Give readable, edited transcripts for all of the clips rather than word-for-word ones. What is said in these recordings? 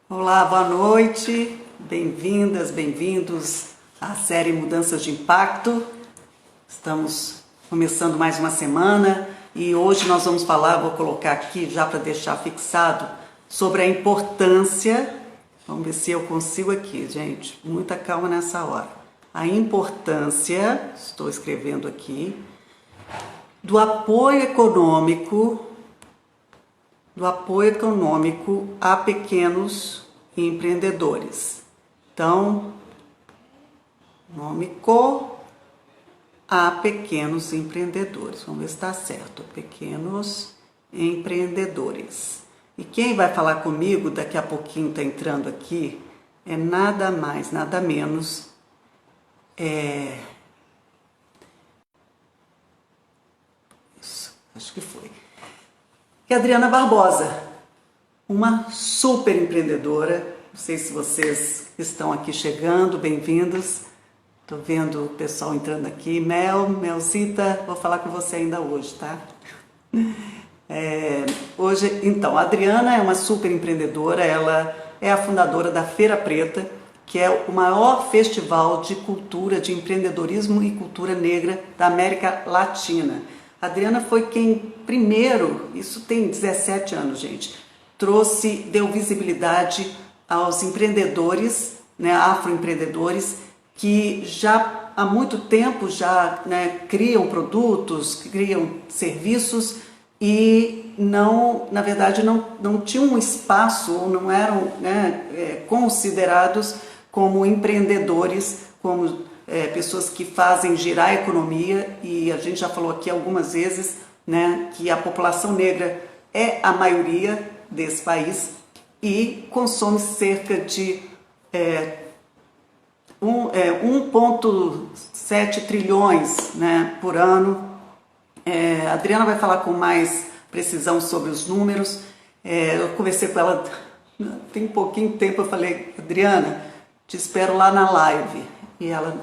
Olá, boa noite, bem-vindas, bem-vindos à série Mudanças de Impacto. Estamos começando mais uma semana e hoje nós vamos falar, vou colocar aqui já para deixar fixado, sobre a importância, vamos ver se eu consigo aqui, gente, muita calma nessa hora. A importância, estou escrevendo aqui, do apoio econômico a pequenos empreendedores. Então, econômico a pequenos empreendedores. Vamos ver se está certo. Pequenos empreendedores. E quem vai falar comigo, daqui a pouquinho está entrando aqui, é nada mais, nada menos, isso, acho que foi. Que é a Adriana Barbosa, uma super empreendedora. Não sei se vocês estão aqui chegando, bem-vindos. Estou vendo o pessoal entrando aqui. Melzita, vou falar com você ainda hoje, tá? Hoje, então, a Adriana é uma super empreendedora, ela é a fundadora da Feira Preta, que é o maior festival de cultura, de empreendedorismo e cultura negra da América Latina. A Adriana foi quem primeiro, isso tem 17 anos, gente, deu visibilidade aos empreendedores, né, afroempreendedores, que já há muito tempo já, né, criam produtos, criam serviços e não, na verdade, não tinham um espaço ou não eram, né, considerados como empreendedores, como pessoas que fazem girar a economia. E a gente já falou aqui algumas vezes, né, que a população negra é a maioria desse país e consome cerca de 1,7 trilhões, né, por ano. A Adriana vai falar com mais precisão sobre os números. Eu conversei com ela tem pouquinho tempo, eu falei: Adriana, te espero lá na live. E ela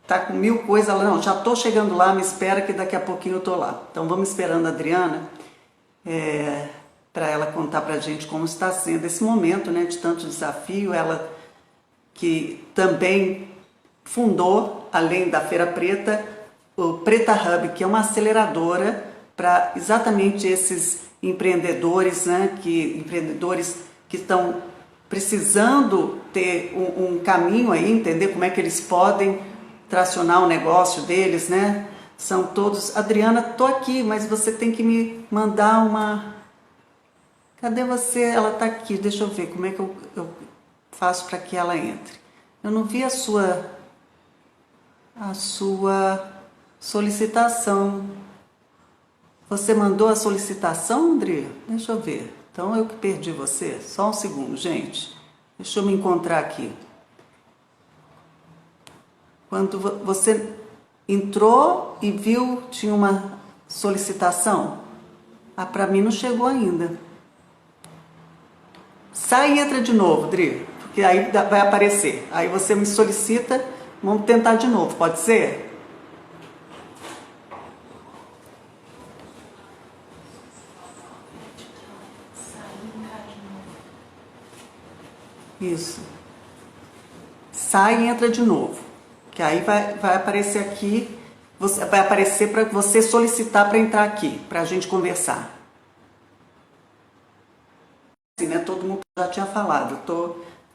tá com 1000 coisas, ela: não, já tô chegando lá, me espera que daqui a pouquinho eu tô lá. Então vamos esperando a Adriana para ela contar pra gente como está sendo esse momento, né, de tanto desafio. Ela que também fundou, além da Feira Preta, o Preta Hub, que é uma aceleradora para exatamente esses empreendedores, né, empreendedores que estão precisando ter um caminho aí, entender como é que eles podem tracionar o negócio deles, né? São todos: Adriana, tô aqui, mas você tem que me mandar uma... Cadê você? Ela tá aqui, deixa eu ver como é que eu faço para que ela entre. Eu não vi a sua solicitação. Você mandou a solicitação, André? Deixa eu ver. Então eu que perdi você. Só um segundo, gente. Deixa eu me encontrar aqui. Quando você entrou e viu, tinha uma solicitação. Para mim não chegou ainda. Sai e entra de novo, Dri, porque aí vai aparecer. Aí você me solicita, vamos tentar de novo, pode ser? Isso. Sai e entra de novo. Que aí vai aparecer aqui, vai aparecer para você solicitar para entrar aqui, para a gente conversar. Assim, né? Todo mundo já tinha falado.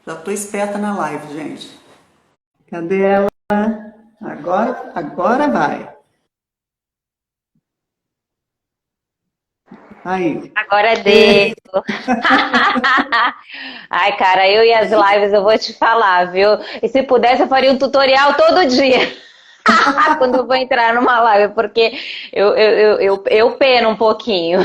Já tô esperta na live, gente. Cadê ela? Agora vai. Aí. Agora deu. Ai, cara, eu e as lives eu vou te falar, viu? E se pudesse, eu faria um tutorial todo dia. Quando eu vou entrar numa live, porque eu peno um pouquinho.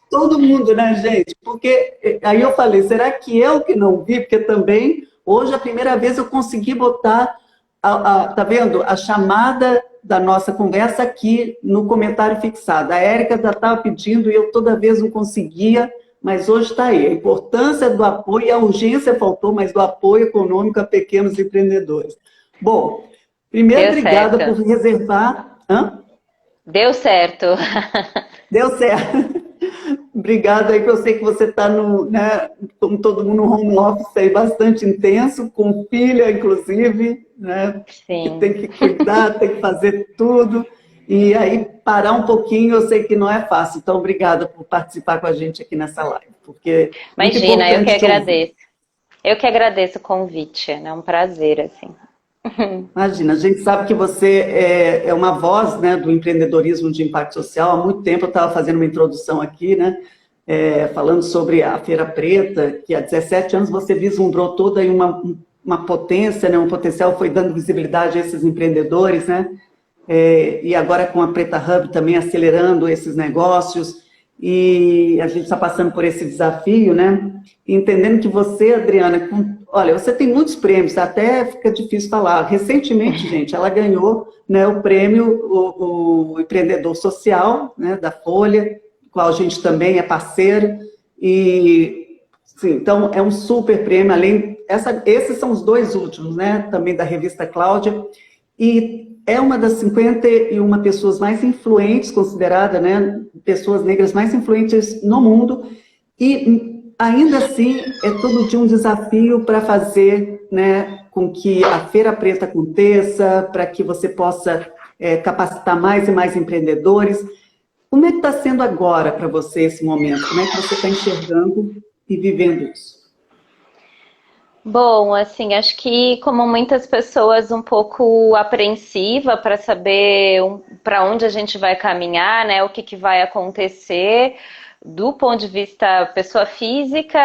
Todo mundo, né, gente? Porque aí eu falei: será que eu que não vi? Porque também hoje a primeira vez eu consegui botar tá vendo? A chamada da nossa conversa aqui no comentário fixado. A Érica já estava pedindo e eu toda vez não conseguia, mas hoje está aí. A importância do apoio, a urgência faltou, mas do apoio econômico a pequenos empreendedores. Bom, primeiro, Deu obrigada por certo. reservar. Hã? Deu certo. Deu certo. Obrigada aí, que eu sei que você está no, né, como todo mundo, no home office aí bastante intenso, com filha, inclusive, né, que tem Sim. que cuidar, tem que fazer tudo. E aí, parar um pouquinho, eu sei que não é fácil. Então, obrigada por participar com a gente aqui nessa live, porque é muito Imagina, eu que importante te ouvir. agradeço. Eu que agradeço o convite, né? É um prazer, assim. Imagina, a gente sabe que você é uma voz, né, do empreendedorismo de impacto social. Há muito tempo eu estava fazendo uma introdução aqui, né, falando sobre a Feira Preta, que há 17 anos você vislumbrou toda aí uma potência, né, um potencial, foi dando visibilidade a esses empreendedores, né, e agora com a Preta Hub também acelerando esses negócios, e a gente está passando por esse desafio, né? E entendendo que você, Adriana, olha, você tem muitos prêmios, até fica difícil falar. Recentemente, gente, ela ganhou, né, o prêmio, o empreendedor social, né, da Folha, do qual a gente também é parceiro, e sim, então é um super prêmio, esses são os dois últimos, né, também da revista Cláudia, e é uma das 51 pessoas mais influentes, considerada, né, pessoas negras mais influentes no mundo, e ainda assim é todo dia um desafio para fazer, né, com que a Feira Preta aconteça, para que você possa capacitar mais e mais empreendedores. Como é que está sendo agora para você esse momento? Como é que você está enxergando e vivendo isso? Bom, assim, acho que como muitas pessoas um pouco apreensiva para saber para onde a gente vai caminhar, né, o que que vai acontecer. Do ponto de vista pessoa física,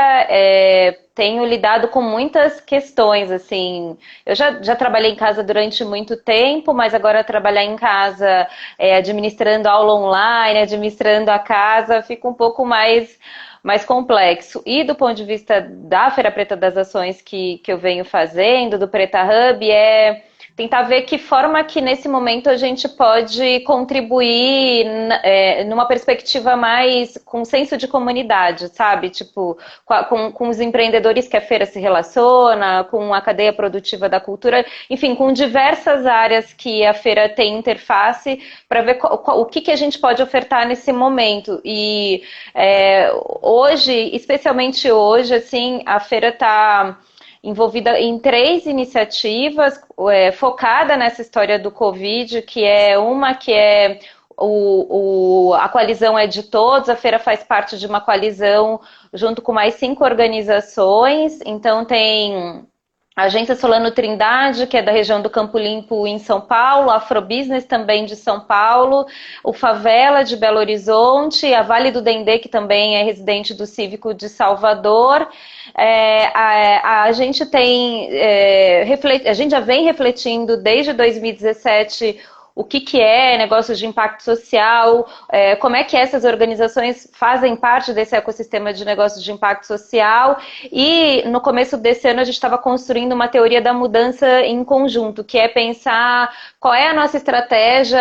tenho lidado com muitas questões, assim, eu já trabalhei em casa durante muito tempo, mas agora trabalhar em casa, administrando aula online, administrando a casa, fica um pouco mais complexo. E do ponto de vista da Feira Preta das Ações que eu venho fazendo, do Preta Hub, é tentar ver que forma que nesse momento a gente pode contribuir numa perspectiva mais com senso de comunidade, sabe? Tipo, com os empreendedores que a feira se relaciona, com a cadeia produtiva da cultura, enfim, com diversas áreas que a feira tem interface para ver o que a gente pode ofertar nesse momento. E hoje, especialmente hoje, assim, a feira está envolvida em 3 iniciativas focada nessa história do Covid, que é uma que é a coalizão é de todos, a feira faz parte de uma coalizão junto com mais 5 organizações, então tem a Agência Solano Trindade, que é da região do Campo Limpo em São Paulo, a Afrobusiness também de São Paulo, o Favela de Belo Horizonte, a Vale do Dendê, que também é residente do Cívico de Salvador. A gente a gente já vem refletindo desde 2017 o que é negócios de impacto social, como é que essas organizações fazem parte desse ecossistema de negócios de impacto social, e no começo desse ano a gente estava construindo uma teoria da mudança em conjunto, que é pensar qual é a nossa estratégia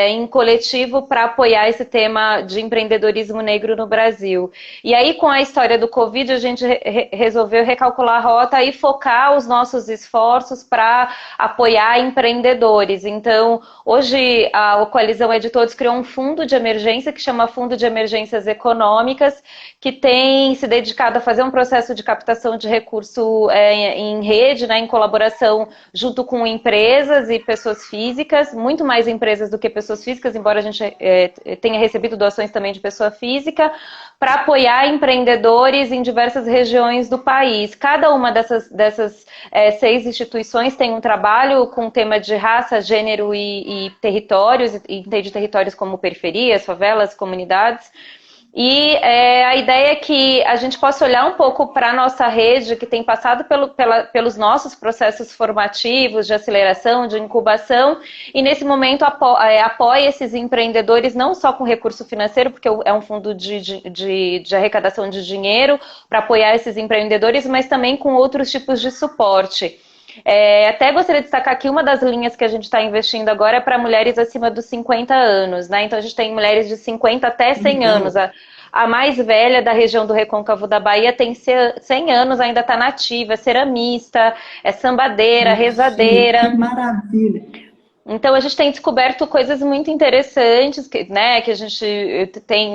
em coletivo para apoiar esse tema de empreendedorismo negro no Brasil. E aí, com a história do Covid, a gente resolveu recalcular a rota e focar os nossos esforços para apoiar empreendedores. Então, hoje, a Coalizão é de Todos criou um fundo de emergência que chama Fundo de Emergências Econômicas, que tem se dedicado a fazer um processo de captação de recurso em rede, né, em colaboração junto com empresas e pessoas físicas, muito mais empresas do que pessoas físicas, embora a gente tenha recebido doações também de pessoa física, para apoiar empreendedores em diversas regiões do país. Cada uma dessas 6 instituições tem um trabalho com o tema de raça, gênero e territórios, e entende territórios como periferias, favelas, comunidades. E a ideia é que a gente possa olhar um pouco para a nossa rede, que tem passado pelos nossos processos formativos, de aceleração, de incubação, e nesse momento apoie esses empreendedores não só com recurso financeiro, porque é um fundo de arrecadação de dinheiro para apoiar esses empreendedores, mas também com outros tipos de suporte. Até gostaria de destacar que uma das linhas que a gente está investindo agora é para mulheres acima dos 50 anos, né? Então a gente tem mulheres de 50 até 100 anos. A mais velha da região do Recôncavo da Bahia tem 100 anos, ainda está nativa, é ceramista, é sambadeira, Imagina, que rezadeira. maravilha! Então a gente tem descoberto coisas muito interessantes, né, que a gente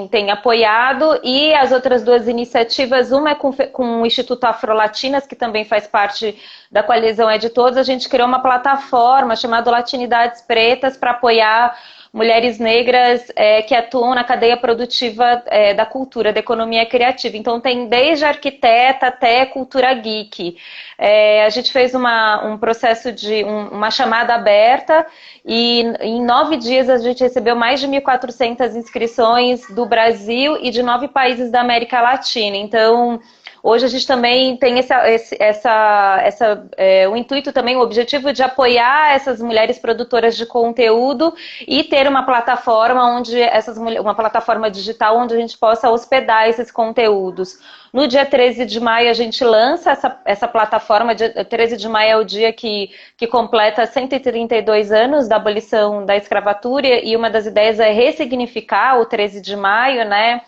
tem apoiado, e as outras duas iniciativas, uma é com o Instituto Afrolatinas, que também faz parte da coalizão É de Todos. A gente criou uma plataforma chamada Latinidades Pretas para apoiar mulheres negras que atuam na cadeia produtiva da cultura, da economia criativa. Então tem desde arquiteta até cultura geek. A gente fez um processo de uma chamada aberta e em 9 dias a gente recebeu mais de 1.400 inscrições do Brasil e de 9 países da América Latina. Então, hoje a gente também tem o intuito também, o objetivo de apoiar essas mulheres produtoras de conteúdo e ter uma plataforma uma plataforma digital onde a gente possa hospedar esses conteúdos. No dia 13 de maio a gente lança essa plataforma. Dia 13 de maio é o dia que completa 132 anos da abolição da escravatura, e uma das ideias é ressignificar o 13 de maio, né?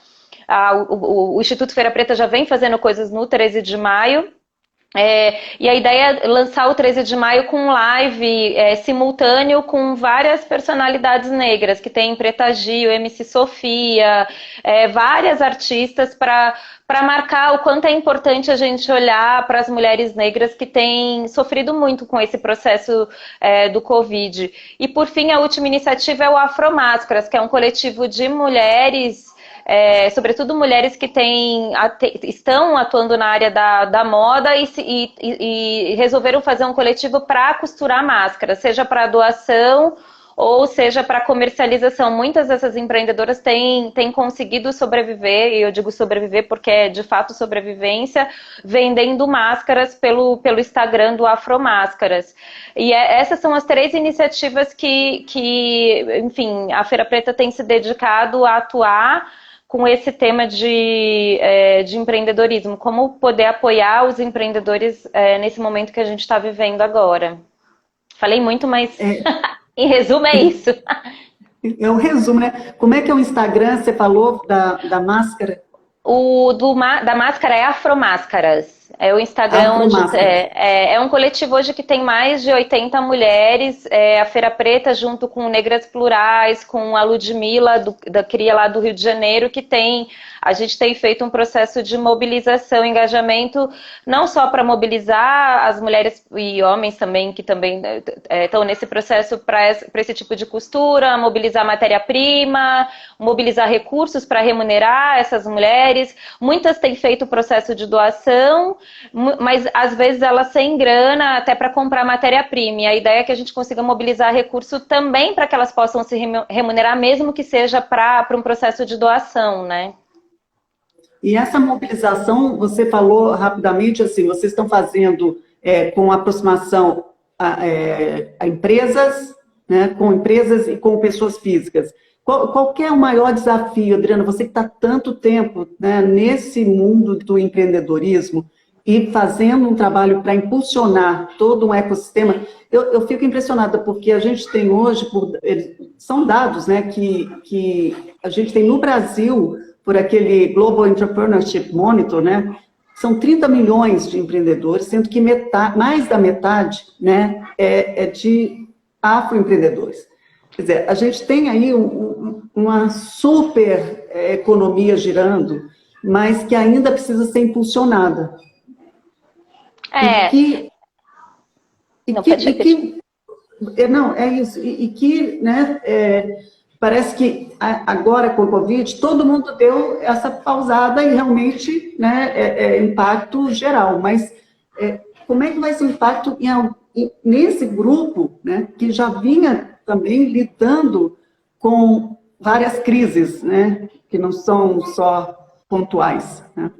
O Instituto Feira Preta já vem fazendo coisas no 13 de maio. E a ideia é lançar o 13 de maio com live simultâneo com várias personalidades negras, que tem Preta Gil, MC Sofia, várias artistas, para marcar o quanto é importante a gente olhar para as mulheres negras que têm sofrido muito com esse processo do Covid. E por fim, a última iniciativa é o Afromáscaras, que é um coletivo de mulheres, sobretudo mulheres que estão atuando na área da moda e resolveram fazer um coletivo para costurar máscaras, seja para doação ou seja para comercialização. Muitas dessas empreendedoras têm conseguido sobreviver, e eu digo sobreviver porque é de fato sobrevivência, vendendo máscaras pelo Instagram do Afromáscaras. E essas são as 3 iniciativas que, enfim, a Feira Preta tem se dedicado a atuar com esse tema de empreendedorismo, como poder apoiar os empreendedores nesse momento que a gente está vivendo agora. Falei muito, mas em resumo é isso. É um resumo, né? Como é que é o Instagram, você falou, da máscara? Da máscara é Afromáscaras. É o Instagram onde é um coletivo hoje que tem mais de 80 mulheres. A Feira Preta, junto com Negras Plurais, com a Ludmilla, da Cria lá do Rio de Janeiro, a gente tem feito um processo de mobilização, engajamento, não só para mobilizar as mulheres e homens também, que também estão nesse processo para esse tipo de costura, mobilizar matéria-prima, mobilizar recursos para remunerar essas mulheres. Muitas têm feito o processo de doação, mas às vezes elas sem grana até para comprar matéria-prima. E a ideia é que a gente consiga mobilizar recurso também para que elas possam se remunerar, mesmo que seja para um processo de doação, né? E essa mobilização, você falou rapidamente, assim, vocês estão fazendo com aproximação a empresas, né, com empresas e com pessoas físicas. Qual que é o maior desafio, Adriana? Você que está tanto tempo, né, nesse mundo do empreendedorismo e fazendo um trabalho para impulsionar todo um ecossistema, eu fico impressionada, porque a gente tem hoje, são dados, né, que a gente tem no Brasil, por aquele Global Entrepreneurship Monitor, né, são 30 milhões de empreendedores, sendo que mais da metade, né, é de afroempreendedores. Quer dizer, a gente tem aí uma super economia girando, mas que ainda precisa ser impulsionada. Não, é isso. E que, né, parece que agora com o Covid, todo mundo deu essa pausada e realmente, né, impacto geral. Mas como é que vai ser o impacto nesse grupo, né, que já vinha também lidando com várias crises, né, que não são só pontuais, né?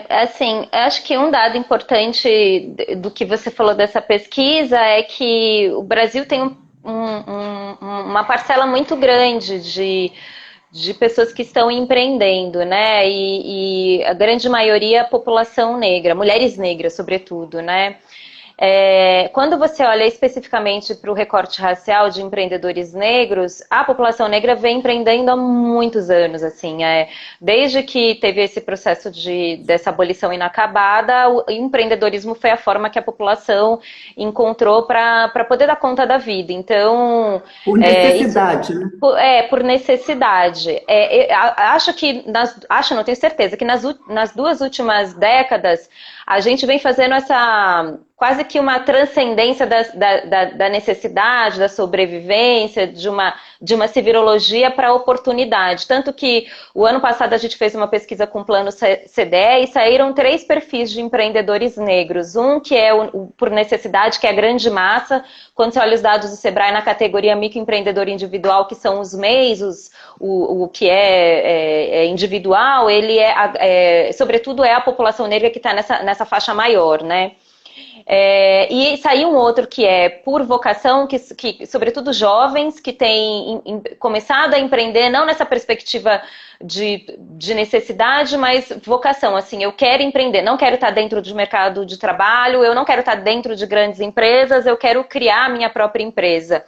Assim, acho que um dado importante do que você falou dessa pesquisa é que o Brasil tem uma parcela muito grande de pessoas que estão empreendendo, né? E a grande maioria é a população negra, mulheres negras, sobretudo, né? Quando você olha especificamente para o recorte racial de empreendedores negros, a população negra vem empreendendo há muitos anos, assim, desde que teve esse processo dessa abolição inacabada, o empreendedorismo foi a forma que a população encontrou para poder dar conta da vida. Então, Por necessidade, né? por necessidade. Acho que, não tenho certeza, que nas 2 últimas décadas a gente vem fazendo quase que uma transcendência da necessidade, da sobrevivência, de uma civilologia para a oportunidade. Tanto que o ano passado a gente fez uma pesquisa com o Plano CDE e saíram 3 perfis de empreendedores negros. Um que é por necessidade, que é a grande massa. Quando você olha os dados do Sebrae na categoria microempreendedor individual, que são os MEIs, o que é individual, ele sobretudo é a população negra que está nessa faixa maior, né? E saiu um outro que é por vocação, que sobretudo jovens que têm começado a empreender, não nessa perspectiva de necessidade, mas vocação, assim, eu quero empreender, não quero estar dentro do mercado de trabalho, eu não quero estar dentro de grandes empresas, eu quero criar a minha própria empresa.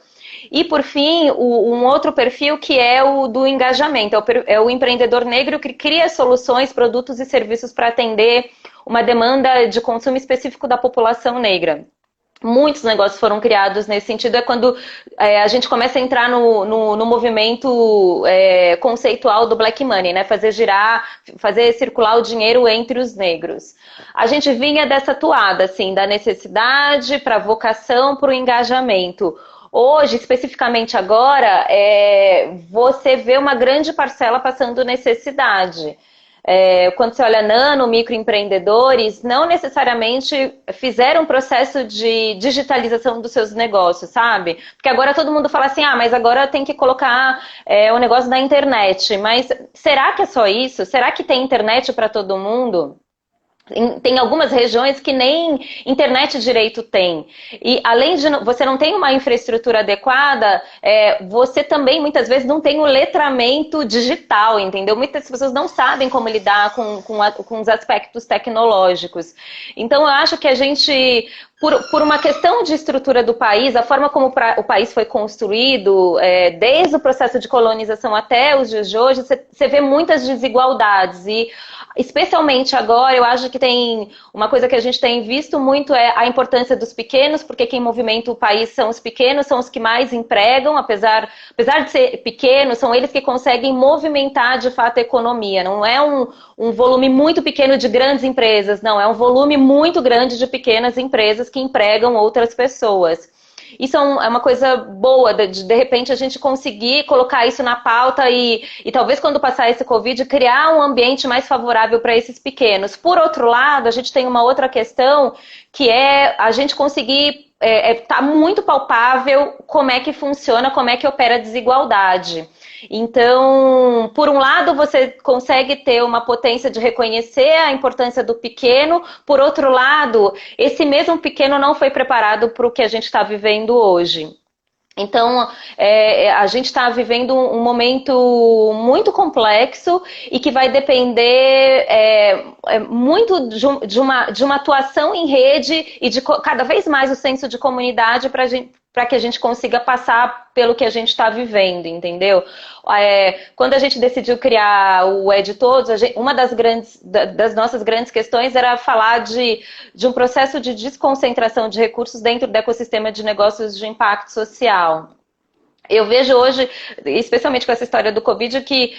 E, por fim, um outro perfil que é o do engajamento, é o empreendedor negro que cria soluções, produtos e serviços para atender uma demanda de consumo específico da população negra. Muitos negócios foram criados nesse sentido, é quando a gente começa a entrar no movimento conceitual do Black Money, né? Fazer circular o dinheiro entre os negros. A gente vinha dessa toada, assim, da necessidade para a vocação, para o engajamento. Hoje, especificamente agora, você vê uma grande parcela passando necessidade. Quando você olha microempreendedores, não necessariamente fizeram um processo de digitalização dos seus negócios, sabe? Porque agora todo mundo fala assim, mas agora tem que colocar o negócio na internet. Mas será que é só isso? Será que tem internet para todo mundo? Tem algumas regiões que nem internet direito tem. E além de você não tem uma infraestrutura adequada, você também muitas vezes não tem o letramento digital, entendeu? Muitas pessoas não sabem como lidar com os aspectos tecnológicos. Então eu acho que a gente, por uma questão de estrutura do país, a forma como o país foi construído, desde o processo de colonização até os dias de hoje, você vê muitas desigualdades. E especialmente agora, eu acho que tem uma coisa que a gente tem visto muito é a importância dos pequenos, porque quem movimenta o país são os pequenos, são os que mais empregam, apesar de ser pequenos, são eles que conseguem movimentar de fato a economia. Não é um volume muito pequeno de grandes empresas, não, é um volume muito grande de pequenas empresas que empregam outras pessoas. Isso é uma coisa boa, de repente a gente conseguir colocar isso na pauta e talvez quando passar esse Covid, criar um ambiente mais favorável para esses pequenos. Por outro lado, a gente tem uma outra questão, que é a gente conseguir, tá muito palpável como é que funciona, como é que opera a desigualdade. Então, por um lado, você consegue ter uma potência de reconhecer a importância do pequeno, por outro lado, esse mesmo pequeno não foi preparado para o que a gente está vivendo hoje. Então, a gente está vivendo um momento muito complexo e que vai depender muito de uma atuação em rede e de cada vez mais o senso de comunidade para que a gente consiga passar pelo que a gente está vivendo, entendeu? Quando a gente decidiu criar o É de Todos, uma das nossas grandes questões era falar de um processo de desconcentração de recursos dentro do ecossistema de negócios de impacto social. Eu vejo hoje, especialmente com essa história do Covid, que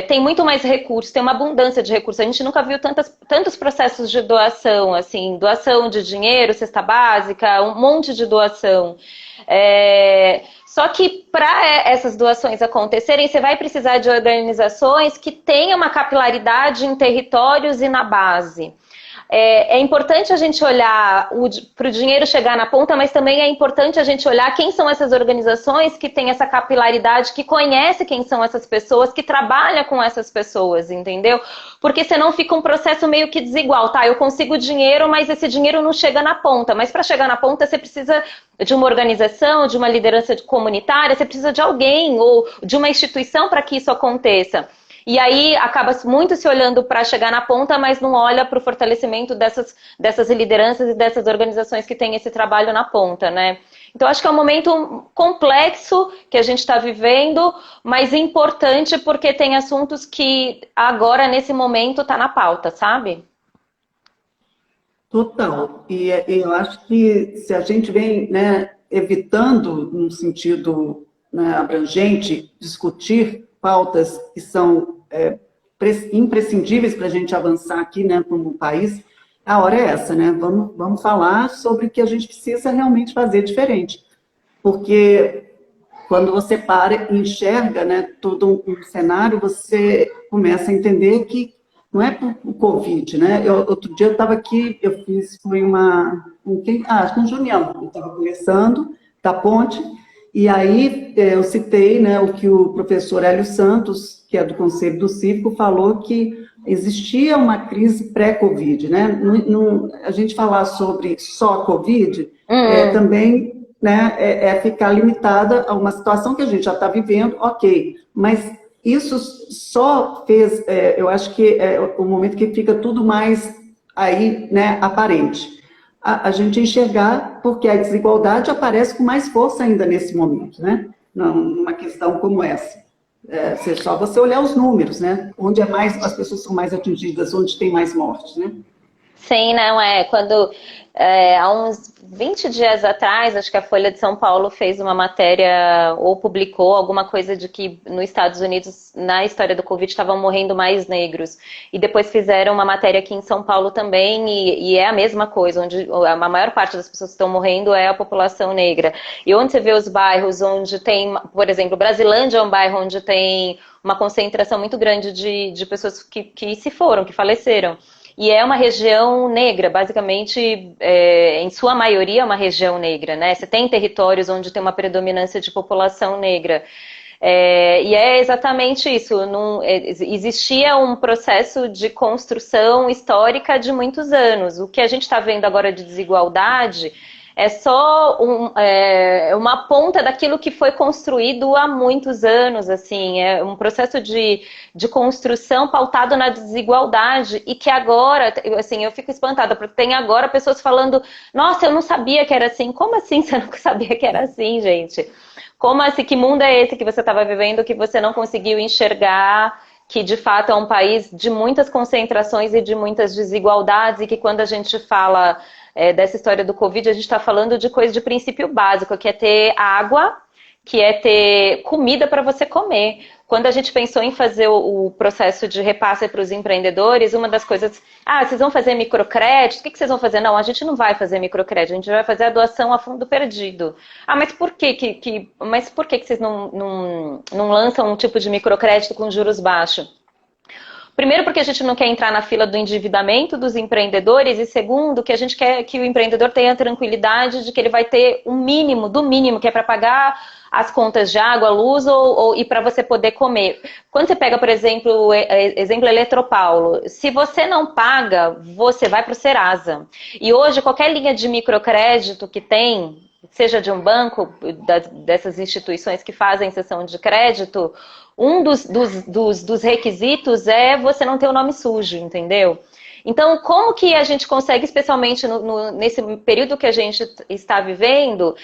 tem muito mais recursos, tem uma abundância de recursos. A gente nunca viu tantos processos de doação, assim, doação de dinheiro, cesta básica, um monte de doação. Só que para essas doações acontecerem, você vai precisar de organizações que tenham uma capilaridade em territórios e na base. É importante a gente olhar para o dinheiro chegar na ponta, mas também é importante a gente olhar quem são essas organizações que têm essa capilaridade, que conhece quem são essas pessoas, que trabalha com essas pessoas, entendeu? Porque senão fica um processo meio que desigual, tá? Eu consigo dinheiro, mas esse dinheiro não chega na ponta. Mas para chegar na ponta, você precisa de uma organização, de uma liderança comunitária, você precisa de alguém ou de uma instituição para que isso aconteça. e aí acaba muito se olhando para chegar na ponta, mas não olha para o fortalecimento dessas lideranças e dessas organizações que têm esse trabalho na ponta, né? Então, acho que é um momento complexo que a gente está vivendo, mas importante porque tem assuntos que agora, nesse momento, tá na pauta, sabe? Total. E eu acho que se a gente vem, né, evitando, num sentido, né, abrangente, discutir pautas que são imprescindíveis para a gente avançar aqui, né, como país, a hora é essa, né? Vamos falar sobre o que a gente precisa realmente fazer diferente. Porque quando você para e enxerga, né, todo um cenário, você começa a entender que não é por o Covid, né? Outro dia eu estava aqui, foi acho que um Junião, eu estava conversando da ponte, e aí eu citei, né, o que o professor Hélio Santos, que é do Conselho do Cívico, falou que existia uma crise pré-Covid, né? A gente falar sobre só Covid também, né, ficar limitada a uma situação que a gente já está vivendo, ok, mas isso só fez, eu acho que é o momento que fica tudo mais aí, né, aparente. A gente enxergar, porque a desigualdade aparece com mais força ainda nesse momento, né, numa questão como essa. Só você olhar os números, né, onde as pessoas são mais atingidas, onde tem mais mortes, né. Sim, não é. Quando há uns 20 dias atrás, acho que a Folha de São Paulo fez uma matéria ou publicou alguma coisa de que nos Estados Unidos, na história do Covid, estavam morrendo mais negros. E depois fizeram uma matéria aqui em São Paulo também, e é a mesma coisa, onde a maior parte das pessoas que estão morrendo é a população negra. E onde você vê os bairros onde tem, por exemplo, Brasilândia é um bairro onde tem uma concentração muito grande de pessoas que se foram, que faleceram. E é uma região negra, basicamente, em sua maioria, é uma região negra, né? Você tem territórios onde tem uma predominância de população negra. E é exatamente isso. Existia um processo de construção histórica de muitos anos. O que a gente está vendo agora de desigualdade é só uma ponta daquilo que foi construído há muitos anos, assim, é um processo de construção pautado na desigualdade e que agora, assim, eu fico espantada, porque tem agora pessoas falando, nossa, eu não sabia que era assim. Como assim você não sabia que era assim, gente? Como assim, que mundo é esse que você estava vivendo que você não conseguiu enxergar que de fato é um país de muitas concentrações e de muitas desigualdades e que quando a gente fala dessa história do Covid, a gente está falando de coisa de princípio básico, que é ter água, que é ter comida para você comer. Quando a gente pensou em fazer o processo de repasse para os empreendedores, uma das coisas, vocês vão fazer microcrédito? O que vocês vão fazer? Não, a gente não vai fazer microcrédito, a gente vai fazer a doação a fundo perdido. Mas por que vocês não lançam um tipo de microcrédito com juros baixos? Primeiro, porque a gente não quer entrar na fila do endividamento dos empreendedores, e segundo, que a gente quer que o empreendedor tenha a tranquilidade de que ele vai ter um mínimo, do mínimo, que é para pagar as contas de água, luz e para você poder comer. Quando você pega, por exemplo, exemplo Eletropaulo, se você não paga, você vai para o Serasa. E hoje, qualquer linha de microcrédito que tem, seja de um banco, dessas instituições que fazem cessão de crédito, um dos requisitos é você não ter o nome sujo, entendeu? Então, como que a gente consegue, especialmente nesse período que a gente está vivendo,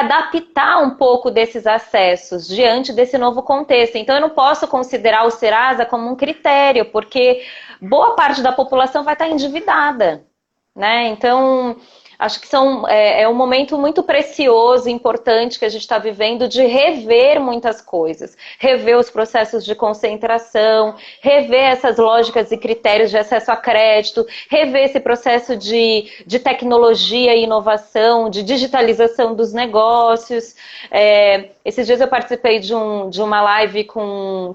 adaptar um pouco desses acessos diante desse novo contexto? Então, eu não posso considerar o Serasa como um critério, porque boa parte da população vai estar endividada, né? Então, acho que é um momento muito precioso, importante que a gente está vivendo de rever muitas coisas. Rever os processos de concentração, rever essas lógicas e critérios de acesso a crédito, rever esse processo de tecnologia e inovação, de digitalização dos negócios. Esses dias eu participei de uma live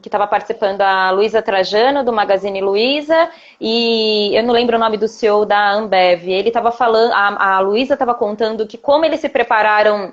que estava participando a Luísa Trajano, do Magazine Luiza, e eu não lembro o nome do CEO da Ambev. Ele estava falando, a Luísa estava contando que como eles se prepararam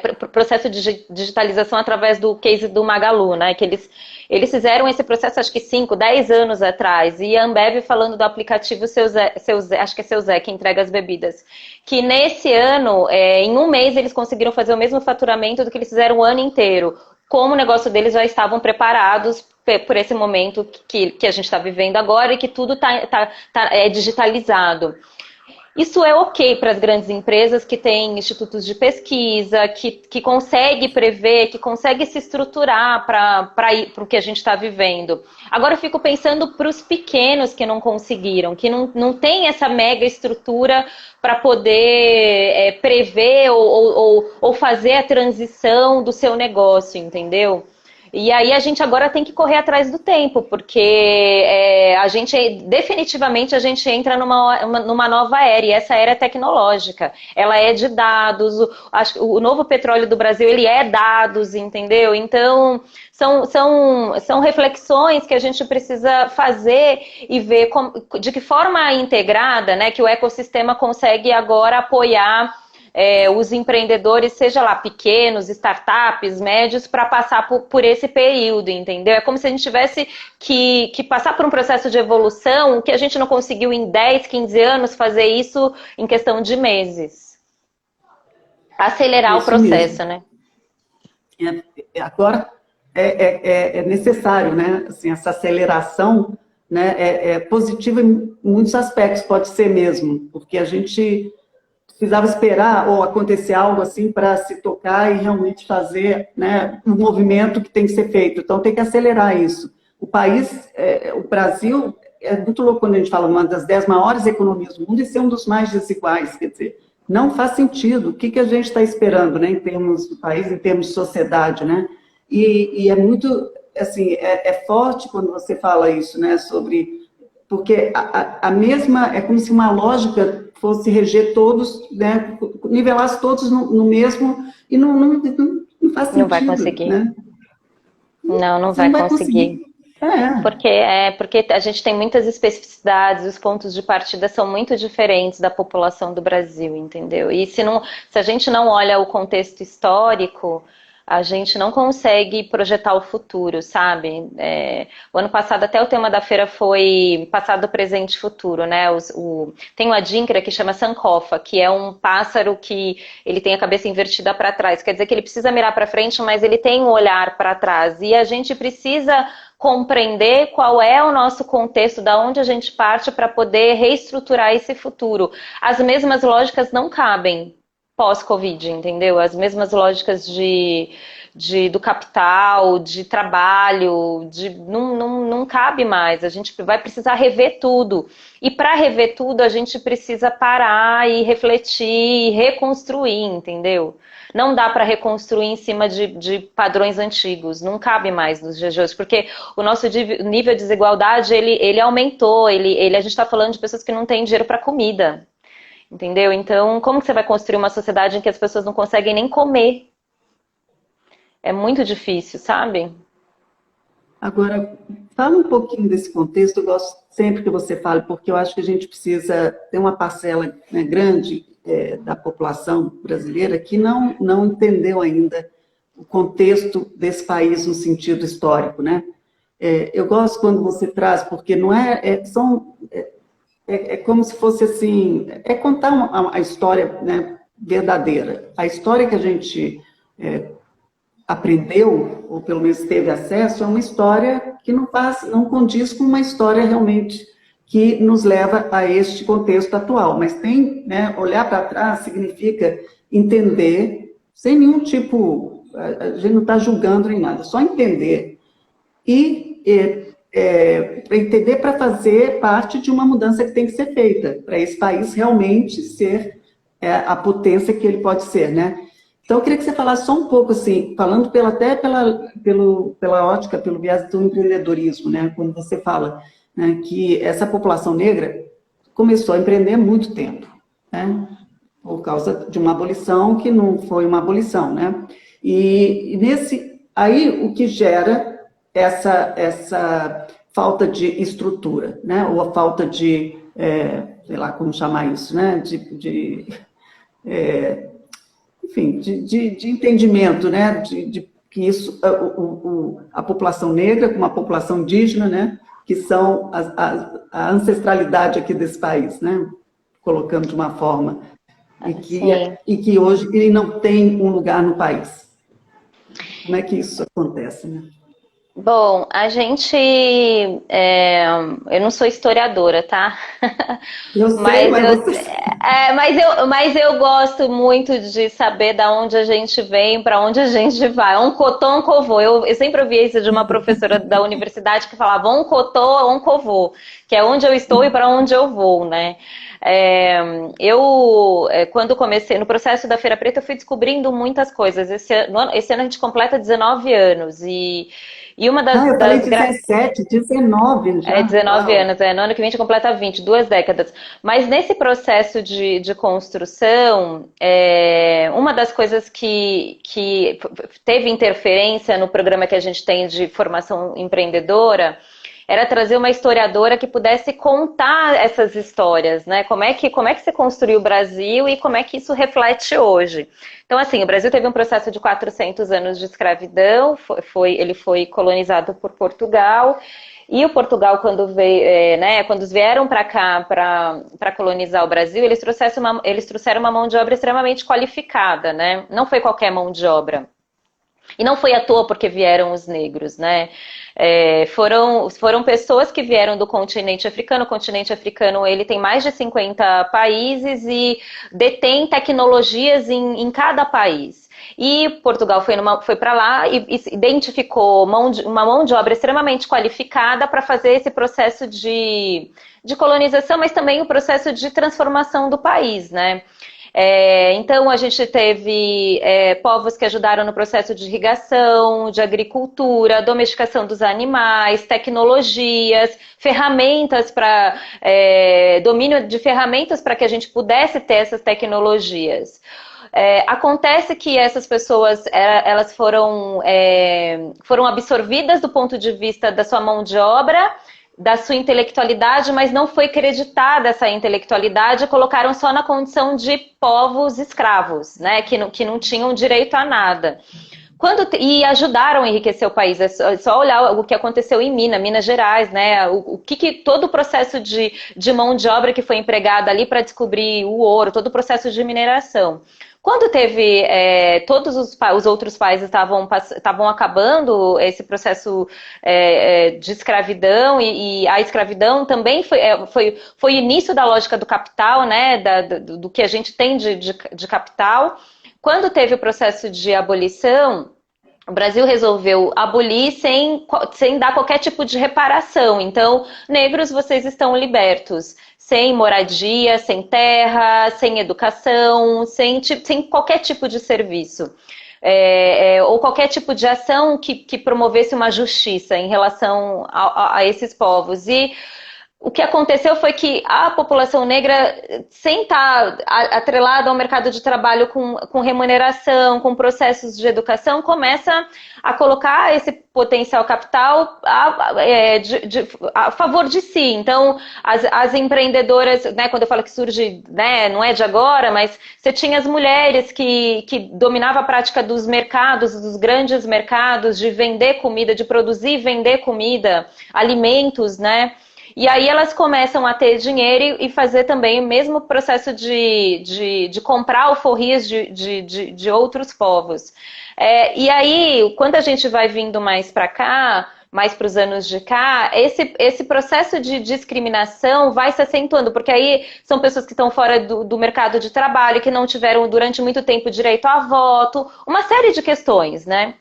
para o processo de digitalização através do case do Magalu, né? Que eles fizeram esse processo acho que 5, 10 anos atrás. E a Ambev falando do aplicativo Seu Zé, acho que é Seu Zé, que entrega as bebidas. Que nesse ano, em um mês, eles conseguiram fazer o mesmo faturamento do que eles fizeram o ano inteiro. como o negócio deles já estavam preparados por esse momento que a gente está vivendo agora e que tudo é digitalizado. Isso é ok para as grandes empresas que têm institutos de pesquisa, que consegue prever, que consegue se estruturar para o que a gente está vivendo. Agora eu fico pensando para os pequenos que não conseguiram, que não tem essa mega estrutura para poder prever ou fazer a transição do seu negócio, entendeu? E aí a gente agora tem que correr atrás do tempo, porque definitivamente a gente entra numa nova era, e essa era é tecnológica. Ela é de dados, o novo petróleo do Brasil, ele é dados, entendeu? Então, são reflexões que a gente precisa fazer e ver de que forma integrada, né, que o ecossistema consegue agora apoiar os empreendedores, seja lá pequenos, startups, médios, para passar por esse período, entendeu? É como se a gente tivesse que passar por um processo de evolução que a gente não conseguiu em 10, 15 anos fazer isso em questão de meses. Acelerar o processo, mesmo. né? Agora é necessário, né? Assim, essa aceleração, né, é positiva em muitos aspectos, pode ser mesmo, porque a gente precisava esperar ou acontecer algo assim para se tocar e realmente fazer, né, um movimento que tem que ser feito. Então tem que acelerar isso. O país, o Brasil, é muito louco quando a gente fala uma das 10 maiores economias do mundo e ser um dos mais desiguais, quer dizer, não faz sentido. O que a gente está esperando, né, em termos do país, em termos de sociedade, né? E é muito, assim, é forte quando você fala isso, né, sobre... Porque a mesma, é como se uma lógica fosse reger todos, né, nivelasse todos no mesmo, e não faz sentido. Não vai conseguir. Né? Não vai conseguir. Porque a gente tem muitas especificidades, os pontos de partida são muito diferentes da população do Brasil, entendeu? E se a gente não olha o contexto histórico, a gente não consegue projetar o futuro, sabe? O ano passado até o tema da feira foi passado, presente e futuro, né? Tem uma adinkra que chama Sankofa, que é um pássaro que ele tem a cabeça invertida para trás. Quer dizer que ele precisa mirar para frente, mas ele tem um olhar para trás. E a gente precisa compreender qual é o nosso contexto, da onde a gente parte para poder reestruturar esse futuro. As mesmas lógicas não cabem pós-Covid, entendeu? As mesmas lógicas do capital, de trabalho, não cabe mais. A gente vai precisar rever tudo. E para rever tudo, a gente precisa parar e refletir e reconstruir, entendeu? Não dá para reconstruir em cima de padrões antigos. Não cabe mais nos dias de hoje, porque o nosso nível de desigualdade, ele aumentou. A gente está falando de pessoas que não têm dinheiro para comida. Entendeu? Então, como que você vai construir uma sociedade em que as pessoas não conseguem nem comer? É muito difícil, sabe? Agora, fala um pouquinho desse contexto, eu gosto sempre que você fale, porque eu acho que a gente precisa ter uma parcela, né, grande da população brasileira que não entendeu ainda o contexto desse país no sentido histórico, né? Eu gosto quando você traz, porque não é como se fosse assim, contar a história, né, verdadeira. A história que a gente aprendeu, ou pelo menos teve acesso, é uma história que não condiz com uma história realmente que nos leva a este contexto atual. Mas né, olhar para trás significa entender, sem nenhum tipo, a gente não está julgando nem nada, só entender para entender, para fazer parte de uma mudança que tem que ser feita, para esse país realmente ser a potência que ele pode ser, né? Então, eu queria que você falasse só um pouco, assim, falando até pela ótica, pelo viés do empreendedorismo, né? Quando você fala, né, que essa população negra começou a empreender há muito tempo, né? Por causa de uma abolição que não foi uma abolição, né? E aí o que gera essa falta de estrutura, né? Ou a falta de, sei lá como chamar isso, né? Enfim, de entendimento, né? Que isso, a população negra com a população indígena, né? Que são a ancestralidade aqui desse país, né? Colocando de uma forma, e que hoje ele não tem um lugar no país. Como é que isso acontece, né? Bom, a gente. Eu não sou historiadora, tá? Eu sei, Mas mas eu, você... mas eu gosto muito de saber da onde a gente vem, para onde a gente vai. Um cotô, um covô. Eu sempre ouvi isso de uma professora da universidade que falava um cotô, um covô, que é onde eu estou e para onde eu vou, né? Quando comecei no processo da Feira Preta, eu fui descobrindo muitas coisas. Esse ano a gente completa 19 anos e uma Ah, eu falei das 17, 19 já. 19 Uau! anos, no ano que vem a gente completa 20, 2 décadas. Mas nesse processo de construção, uma das coisas que teve interferência no programa que a gente tem de formação empreendedora era trazer uma historiadora que pudesse contar essas histórias, né? Como é que se construiu o Brasil e como é que isso reflete hoje. Então, assim, o Brasil teve um processo de 400 anos de escravidão, ele foi colonizado por Portugal, e o Portugal, quando veio, né, quando vieram para cá para colonizar o Brasil, eles trouxeram uma mão de obra extremamente qualificada, né? Não foi qualquer mão de obra. E não foi à toa porque vieram os negros, né? Foram pessoas que vieram do continente africano. O continente africano ele tem mais de 50 países e detém tecnologias em cada país. E Portugal foi para lá e identificou uma mão de obra extremamente qualificada para fazer esse processo de colonização, mas também o processo de transformação do país, né? Então, a gente teve povos que ajudaram no processo de irrigação, de agricultura, domesticação dos animais, tecnologias, ferramentas para domínio de ferramentas para que a gente pudesse ter essas tecnologias. Acontece que essas pessoas elas foram absorvidas do ponto de vista da sua mão de obra, da sua intelectualidade, mas não foi creditada essa intelectualidade, colocaram só na condição de povos escravos, né, que não tinham direito a nada. E ajudaram a enriquecer o país. É só olhar o que aconteceu em Minas Gerais, né? O que todo o processo de mão de obra que foi empregada ali para descobrir o ouro, todo o processo de mineração. Quando teve todos os outros países estavam acabando esse processo de escravidão e a escravidão também foi o início da lógica do capital, né? Do que a gente tem de capital. Quando teve o processo de abolição, o Brasil resolveu abolir sem dar qualquer tipo de reparação. Então, negros, vocês estão libertos. Sem moradia, sem terra, sem educação, sem qualquer tipo de serviço. Ou qualquer tipo de ação que promovesse uma justiça em relação a esses povos. E o que aconteceu foi que a população negra, sem estar atrelada ao mercado de trabalho com remuneração, com processos de educação, começa a colocar esse potencial capital a favor de si. Então, as empreendedoras, né, quando eu falo que surge, né, não é de agora, mas você tinha as mulheres que dominavam a prática dos mercados, dos grandes mercados, de vender comida, de produzir e vender comida, alimentos, né? E aí elas começam a ter dinheiro e fazer também o mesmo processo de comprar alforrias de outros povos. E aí, quando a gente vai vindo mais para cá, mais para os anos de cá, esse processo de discriminação vai se acentuando, porque aí são pessoas que estão fora do mercado de trabalho, que não tiveram durante muito tempo direito a voto, uma série de questões, né?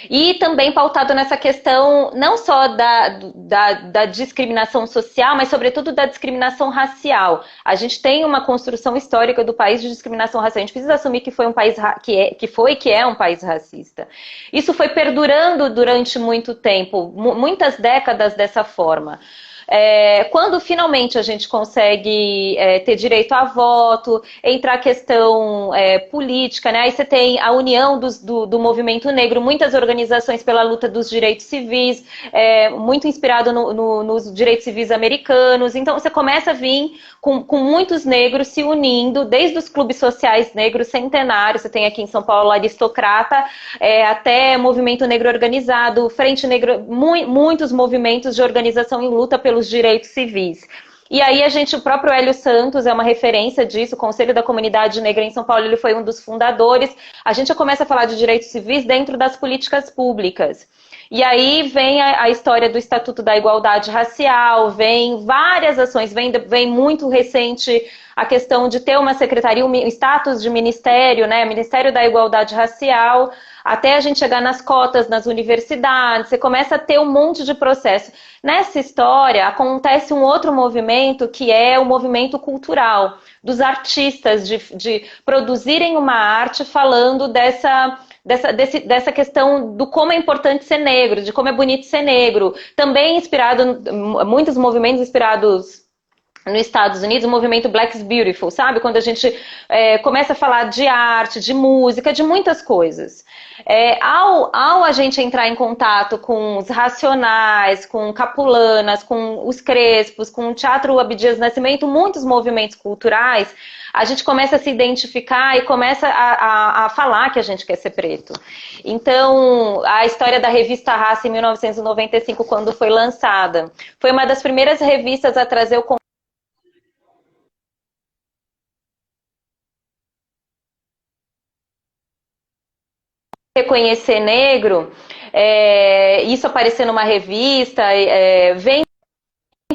E também pautado nessa questão não só da discriminação social, mas sobretudo da discriminação racial. A gente tem uma construção histórica do país de discriminação racial. A gente precisa assumir que foi um país que é um país racista. Isso foi perdurando durante muito tempo, muitas décadas dessa forma. Quando finalmente a gente consegue ter direito a voto, entra a questão política, né? Aí você tem a união do movimento negro, muitas organizações pela luta dos direitos civis, muito inspirado nos direitos civis americanos. Então você começa a vir com muitos negros se unindo, desde os clubes sociais negros centenários, você tem aqui em São Paulo a Aristocrata, até movimento negro organizado, Frente Negra, muitos movimentos de organização em luta pelos direitos civis. E aí o próprio Hélio Santos é uma referência disso, o Conselho da Comunidade Negra em São Paulo, ele foi um dos fundadores. A gente já começa a falar de direitos civis dentro das políticas públicas. E aí vem a história do Estatuto da Igualdade Racial, vem várias ações, vem muito recente a questão de ter uma secretaria, um status de ministério, né? Ministério da Igualdade Racial, até a gente chegar nas cotas nas universidades, você começa a ter um monte de processo. Nessa história acontece um outro movimento que é o movimento cultural, dos artistas, de produzirem uma arte falando dessa questão do como é importante ser negro, de como é bonito ser negro. Também inspirado, muitos movimentos inspirados nos Estados Unidos, o movimento Black is Beautiful, sabe? Quando a gente começa a falar de arte, de música, de muitas coisas. Ao a gente entrar em contato com os Racionais, com Capulanas, com os Crespos, com o Teatro Abdias Nascimento, muitos movimentos culturais, a gente começa a se identificar e começa a falar que a gente quer ser preto. Então, a história da revista Raça em 1995, quando foi lançada, foi uma das primeiras revistas a trazer o reconhecer negro, isso aparecer numa revista, vem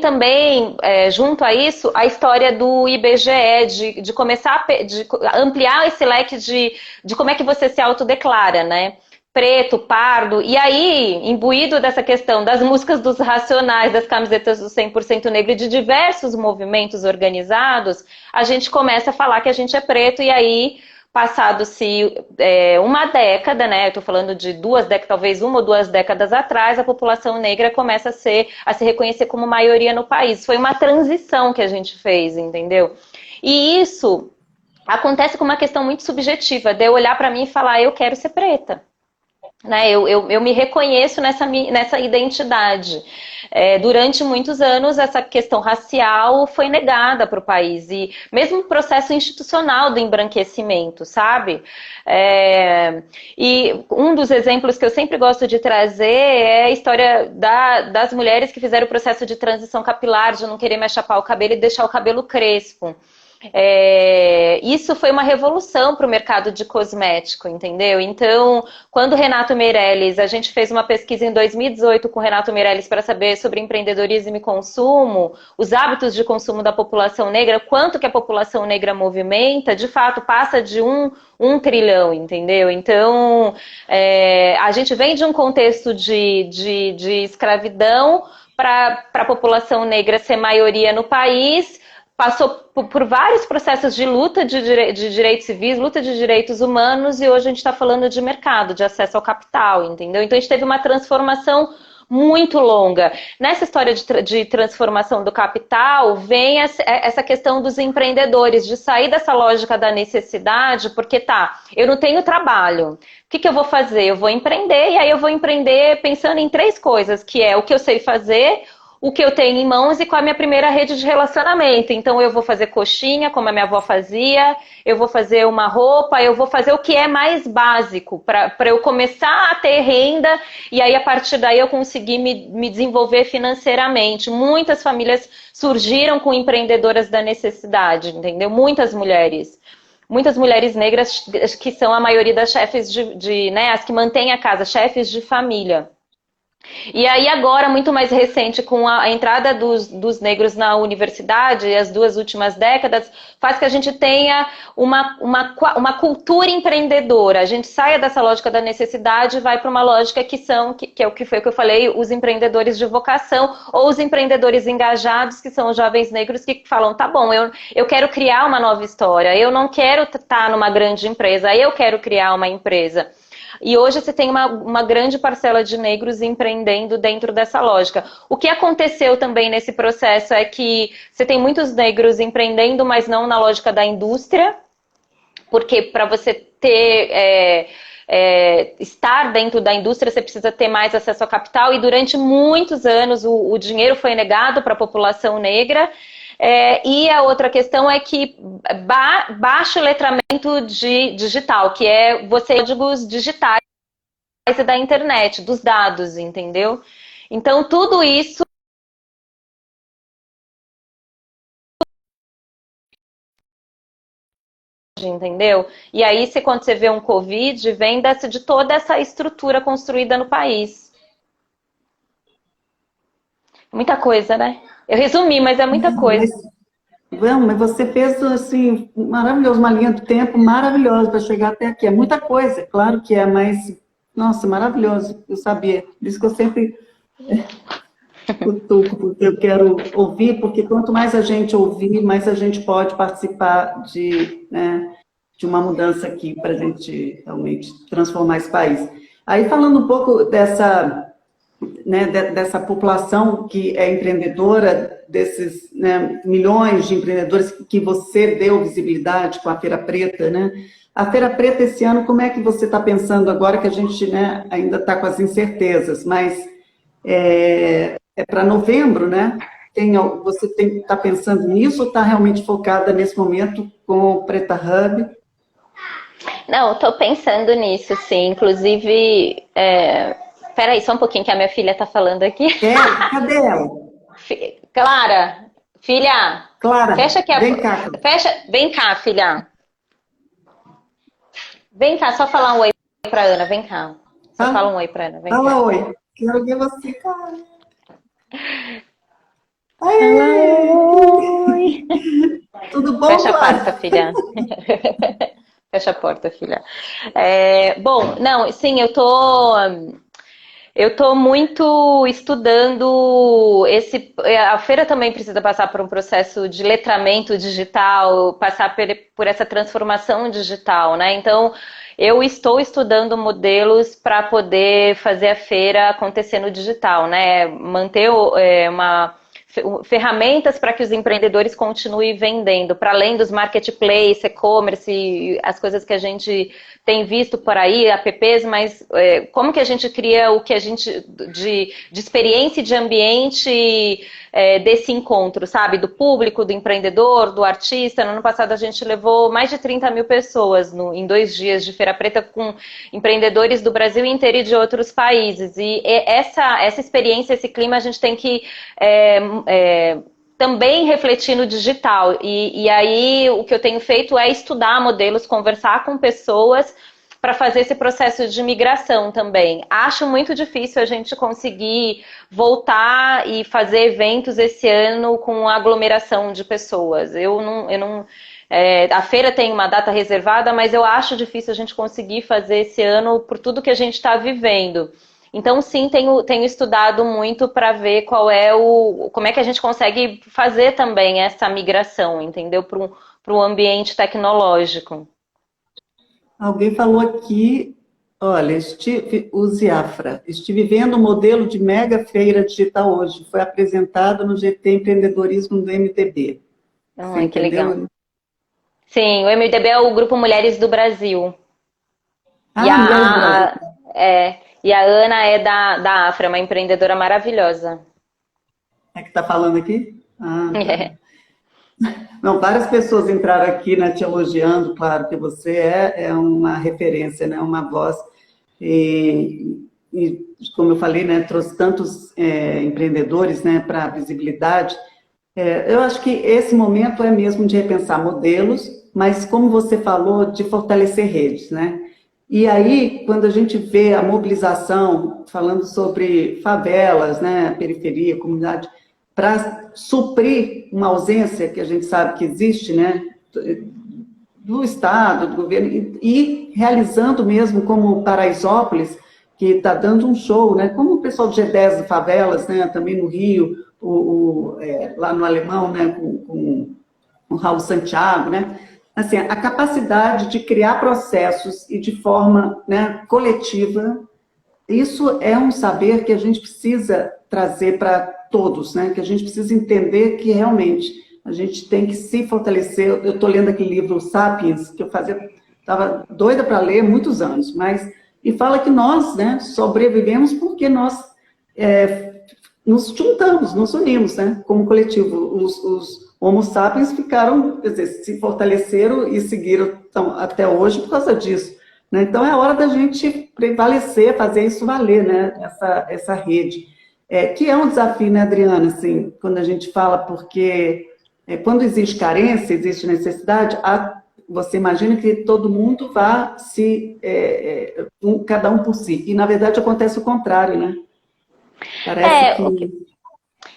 também, junto a isso, a história do IBGE, de começar de ampliar esse leque de como é que você se autodeclara, né? Preto, pardo, e aí, imbuído dessa questão das músicas dos Racionais, das camisetas do 100% negro e de diversos movimentos organizados, a gente começa a falar que a gente é preto, e aí passado-se uma década, né? Eu tô falando de 2 décadas, talvez 1 ou 2 décadas atrás, a população negra começa a se reconhecer como maioria no país. Foi uma transição que a gente fez, entendeu? E isso acontece com uma questão muito subjetiva, de eu olhar para mim e falar, eu quero ser preta. Né, eu me reconheço nessa identidade. Durante muitos anos, essa questão racial foi negada para o país. E mesmo o processo institucional do embranquecimento, sabe? E um dos exemplos que eu sempre gosto de trazer é a história das mulheres que fizeram o processo de transição capilar, de não querer mais chapar o cabelo e deixar o cabelo crespo. Isso foi uma revolução para o mercado de cosmético, entendeu? Então, quando o Renato Meirelles, a gente fez uma pesquisa em 2018 com o Renato Meirelles para saber sobre empreendedorismo e consumo, os hábitos de consumo da população negra, quanto que a população negra movimenta, de fato passa de um trilhão, entendeu? Então, a gente vem de um contexto de escravidão para a população negra ser maioria no país, passou por vários processos de luta de direitos civis, luta de direitos humanos, e hoje a gente está falando de mercado, de acesso ao capital, entendeu? Então a gente teve uma transformação muito longa. Nessa história de transformação do capital, vem essa questão dos empreendedores, de sair dessa lógica da necessidade, porque eu não tenho trabalho. O que eu vou fazer? Eu vou empreender, e aí eu vou empreender pensando em 3 coisas, que é o que eu sei fazer, o que eu tenho em mãos e com a minha primeira rede de relacionamento. Então eu vou fazer coxinha, como a minha avó fazia, eu vou fazer uma roupa, eu vou fazer o que é mais básico, para eu começar a ter renda, e aí a partir daí eu conseguir me desenvolver financeiramente. Muitas famílias surgiram com empreendedoras da necessidade, entendeu? Muitas mulheres negras que são a maioria das chefes né, as que mantêm a casa, chefes de família. E aí agora, muito mais recente, com a entrada dos negros na universidade, as 2 últimas décadas, faz que a gente tenha uma cultura empreendedora. A gente saia dessa lógica da necessidade e vai para uma lógica que é o que foi que eu falei, os empreendedores de vocação, ou os empreendedores engajados, que são os jovens negros que falam, tá bom, eu quero criar uma nova história, eu não quero estar numa grande empresa, eu quero criar uma empresa. E hoje você tem uma grande parcela de negros empreendendo dentro dessa lógica. O que aconteceu também nesse processo é que você tem muitos negros empreendendo, mas não na lógica da indústria, porque para você estar dentro da indústria, você precisa ter mais acesso ao capital, e durante muitos anos o dinheiro foi negado para a população negra. E a outra questão é que baixo letramento digital, que é códigos digitais da internet, dos dados, entendeu? Então tudo isso entendeu? E aí, quando você vê um Covid, vem de toda essa estrutura construída no país. Muita coisa, né? Eu resumi, mas é muita coisa. Mas você fez, assim, maravilhoso, uma linha do tempo maravilhosa para chegar até aqui. É muita coisa, claro que é, mas, nossa, maravilhoso, eu sabia. Por isso que eu sempre cutuco, porque eu quero ouvir, porque quanto mais a gente ouvir, mais a gente pode participar de, né, de uma mudança aqui para a gente realmente transformar esse país. Aí, falando um pouco dessa, né, dessa população que é empreendedora, desses, né, milhões de empreendedores que você deu visibilidade com a Feira Preta, né? A Feira Preta esse ano, como é que você está pensando agora que a gente, né, ainda está com as incertezas, mas é para novembro, né? Você está pensando nisso ou está realmente focada nesse momento com o Preta Hub? Não, estou pensando nisso, sim. Inclusive, peraí, só um pouquinho que a minha filha está falando aqui. Cadê ela? Clara, filha, Clara, fecha aqui a... vem cá. Fecha, vem cá, filha. Vem cá, só falar um oi pra Ana, vem cá. Só fala um oi pra Ana, vem cá. Fala oi. Quero ver você, cara. Oi. Tudo bom, Fecha a Clara? porta, filha. Fecha a porta, filha. Bom, não, sim, eu tô muito estudando a feira também precisa passar por um processo de letramento digital, passar por essa transformação digital, né? Então, eu estou estudando modelos para poder fazer a feira acontecer no digital, né? Manter ferramentas para que os empreendedores continuem vendendo, para além dos marketplace, e-commerce, as coisas que a gente tem visto por aí, apps, mas como que a gente cria o que a gente de experiência e de ambiente desse encontro, sabe? Do público, do empreendedor, do artista. No ano passado a gente levou mais de 30 mil pessoas em 2 dias de Feira Preta com empreendedores do Brasil inteiro e de outros países. E essa experiência, esse clima, a gente tem que também refletir no digital. E aí o que eu tenho feito é estudar modelos, conversar com pessoas para fazer esse processo de migração também. Acho muito difícil a gente conseguir voltar e fazer eventos esse ano com aglomeração de pessoas. A feira tem uma data reservada, mas eu acho difícil a gente conseguir fazer esse ano por tudo que a gente está vivendo. Então, sim, tenho estudado muito para ver como é que a gente consegue fazer também essa migração, entendeu? Para um ambiente tecnológico. Alguém falou aqui, olha, o Ziafra, estive vendo o modelo de mega feira digital hoje, foi apresentado no GT Empreendedorismo do MDB. Você Que entendeu? legal. Sim, o MDB é o Grupo Mulheres do Brasil. Mulheres do Brasil. E a Ana é da Afra, uma empreendedora maravilhosa. É que está falando aqui? Tá. Não, várias pessoas entraram aqui, né, te elogiando, claro que você é uma referência, né, uma voz, e como eu falei, né, trouxe tantos empreendedores, né, para a visibilidade. Eu acho que esse momento é mesmo de repensar modelos, mas como você falou, de fortalecer redes, né? E aí, quando a gente vê a mobilização, falando sobre favelas, né, periferia, comunidade, para suprir uma ausência que a gente sabe que existe, né, do Estado, do governo, e realizando mesmo como Paraisópolis, que está dando um show, né, como o pessoal do G10 de Favelas, né, também no Rio, lá no Alemão, né, com o Raul Santiago, né, assim, a capacidade de criar processos e de forma, né, coletiva, isso é um saber que a gente precisa trazer para todos, né? Que a gente precisa entender que realmente a gente tem que se fortalecer. Eu estou lendo aquele livro Sapiens, que eu estava doida para ler há muitos anos, e fala que nós, né, sobrevivemos porque nós nos juntamos, nos unimos, né, como coletivo. Os Homo sapiens ficaram, quer dizer, se fortaleceram e seguiram até hoje por causa disso. Né? Então, é hora da gente prevalecer, fazer isso valer, né? Essa rede. Que é um desafio, né, Adriana? Assim, quando a gente fala, porque quando existe carência, existe necessidade, você imagina que todo mundo vá cada um por si. E, na verdade, acontece o contrário, né? Parece É, que...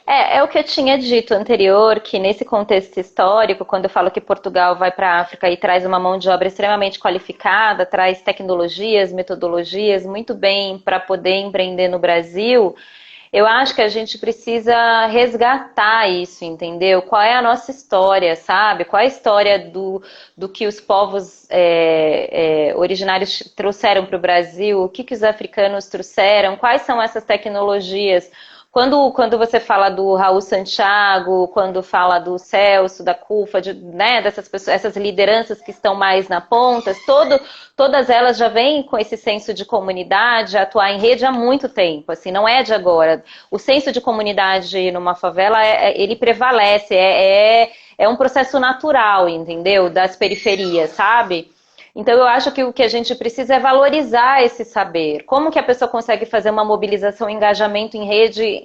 é o que eu tinha dito anterior, que nesse contexto histórico, quando eu falo que Portugal vai para a África e traz uma mão de obra extremamente qualificada, traz tecnologias, metodologias muito bem para poder empreender no Brasil, eu acho que a gente precisa resgatar isso, entendeu? Qual é a nossa história, sabe? Qual é a história do que os povos originários trouxeram para o Brasil? O que os africanos trouxeram? Quais são essas tecnologias? Quando você fala do Raul Santiago, quando fala do Celso, da CUFA, né, dessas pessoas, essas lideranças que estão mais na ponta, todas elas já vêm com esse senso de comunidade, atuar em rede há muito tempo, assim, não é de agora. O senso de comunidade numa favela, ele prevalece, é um processo natural, entendeu? Das periferias, sabe? Então eu acho que o que a gente precisa é valorizar esse saber. Como que a pessoa consegue fazer uma mobilização, um engajamento em rede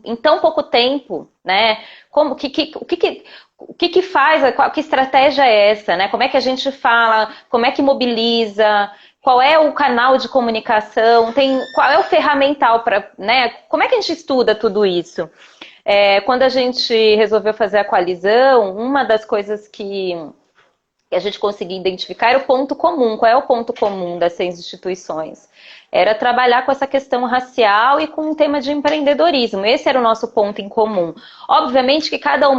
em tão pouco tempo, né? O que faz, que estratégia é essa, né? Como é que a gente fala, como é que mobiliza, qual é o canal de comunicação, qual é o ferramental para, né? Como é que a gente estuda tudo isso? Quando a gente resolveu fazer a coalizão, uma das coisas que a gente conseguia identificar era o ponto comum. Qual é o ponto comum dessas instituições? Era trabalhar com essa questão racial e com o tema de empreendedorismo. Esse era o nosso ponto em comum. Obviamente que cada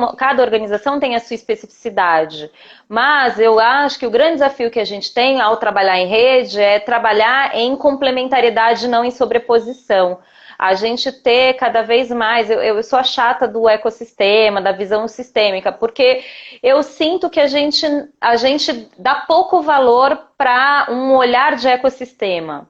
organização tem a sua especificidade, mas eu acho que o grande desafio que a gente tem ao trabalhar em rede é trabalhar em complementariedade, não em sobreposição. A gente ter cada vez mais, eu sou a chata do ecossistema, da visão sistêmica, porque eu sinto que a gente dá pouco valor para um olhar de ecossistema.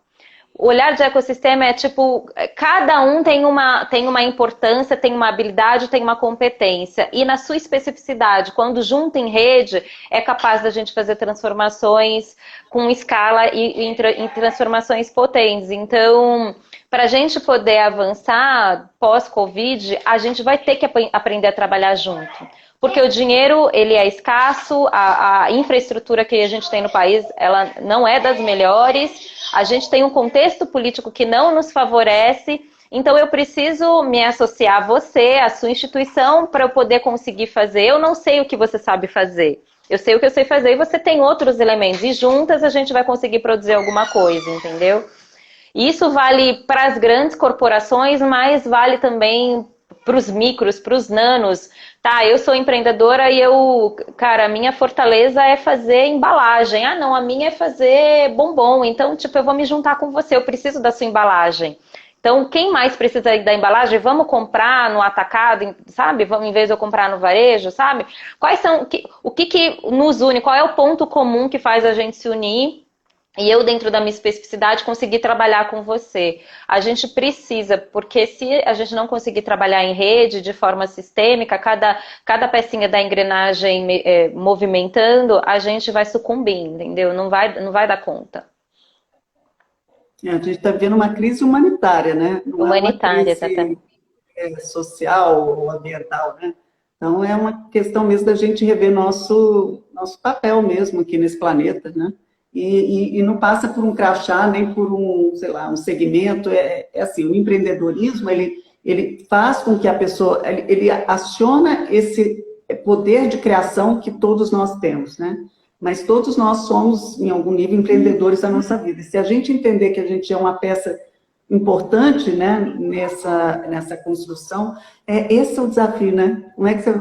O olhar de ecossistema é tipo, cada um tem uma importância, tem uma habilidade, tem uma competência. E na sua especificidade, quando junta em rede, é capaz da gente fazer transformações com escala e em transformações potentes. Então, para a gente poder avançar pós-Covid, a gente vai ter que aprender a trabalhar junto. Porque o dinheiro, ele é escasso, a infraestrutura que a gente tem no país, ela não é das melhores, a gente tem um contexto político que não nos favorece, então eu preciso me associar a você, a sua instituição, para eu poder conseguir fazer. Eu não sei o que você sabe fazer, eu sei o que eu sei fazer e você tem outros elementos, e juntas a gente vai conseguir produzir alguma coisa, entendeu? Isso vale para as grandes corporações, mas vale também para os micros, para os nanos. Tá, eu sou empreendedora e cara, a minha fortaleza é fazer embalagem. Ah, não, a minha é fazer bombom. Então, tipo, eu vou me juntar com você, eu preciso da sua embalagem. Então, quem mais precisa da embalagem, vamos comprar no atacado, sabe? Em vez de eu comprar no varejo, sabe? O que nos une? Qual é o ponto comum que faz a gente se unir? E eu, dentro da minha especificidade, conseguir trabalhar com você. A gente precisa, porque se a gente não conseguir trabalhar em rede de forma sistêmica, cada pecinha da engrenagem movimentando, a gente vai sucumbir, entendeu? Não vai dar conta. A gente está vivendo uma crise humanitária, né? Não Humanitária, é uma exatamente. crise social ou ambiental, né? Então é uma questão mesmo da gente rever nosso papel mesmo aqui nesse planeta, né? E não passa por um crachá, nem por sei lá, um segmento. É assim, o empreendedorismo, ele faz com que a pessoa, ele aciona esse poder de criação que todos nós temos, né? Mas todos nós somos, em algum nível, empreendedores da nossa vida. E se a gente entender que a gente é uma peça importante, né, nessa construção, esse é o desafio, né? Como é que você...